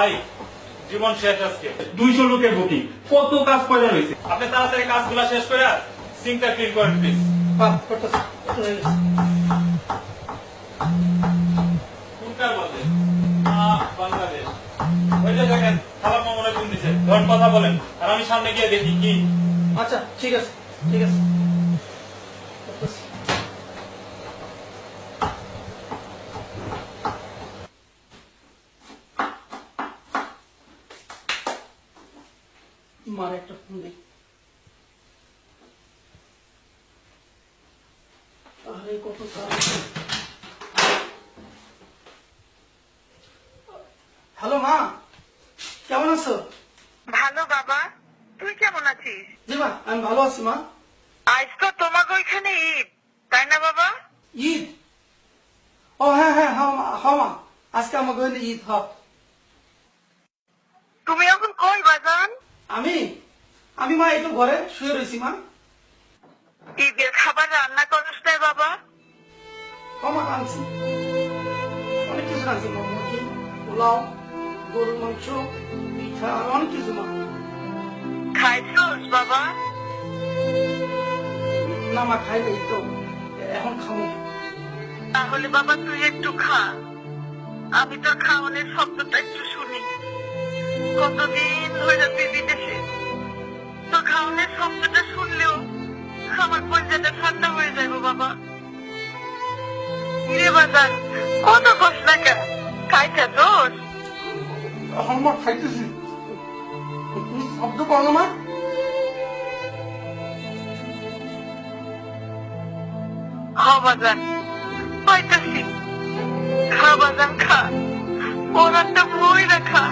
ভাই জীবন শেষ আজকে। 200 লোকের বুকিং, কত কাজ পয়দা রয়েছে। আপনি তাড়াতাড়ি কাজগুলা শেষ করে সিঙ্কটা ক্লিন করেন প্লিজ। কোনটার বলতে বাংলাদেশ। ওই যে দেখেন খালাম মামুনে ফোন দিছে, ধরুন কথা বলেন আর আমি সামনে গিয়ে দেখি কি। আচ্ছা ঠিক আছে ঠিক আছে। মার একটা ফোন দিই। আরে কত কাজ। হ্যালো মা, কেমন আছো? ভালো বাবা, তুই কেমন আছিস? জি মা, আমি ভালো আছি মা। আজ তো তোমাকে ওইখানে ঈদ, তাই না বাবা? ঈদ? ও হ্যাঁ হ্যাঁ হ্যাঁ মা, আজকে আমাকে ওখানে ঈদ। তুমি এখন কই বাজান? আমি আমি মা একটু ঘরে শুয়ে রয়েছি মা। ঈদের খাবার রান্না করিস না বাবা? মা আনছি, অনেক কিছু আনছি মা, মুরগি, পোলাও, গরুর মাংস, পিঠা আর অনেক কিছু মা। খাইছোস বাবা? না মা খাই নাই তো, এখন খাবো। তাহলে বাবা তুই একটু খা, আমি তোর খাওয়ানোর শব্দটা একটু শুনি। কতদিন ধরে তুই বিদেশে, তোর খাওয়ানোর শব্দটা শুনলেও আমার পঞ্চায়েতটা ঠান্ডা হয়ে যাবো বাবা। রে বাজান, কত কষ্ট না কেন, খাইছা তোর? এখন মা খাইতেছি, তুমি শব্দ করো না মা। বাজান পাইতেছি, খা বাজান খা, ওর একটা বই রাখা।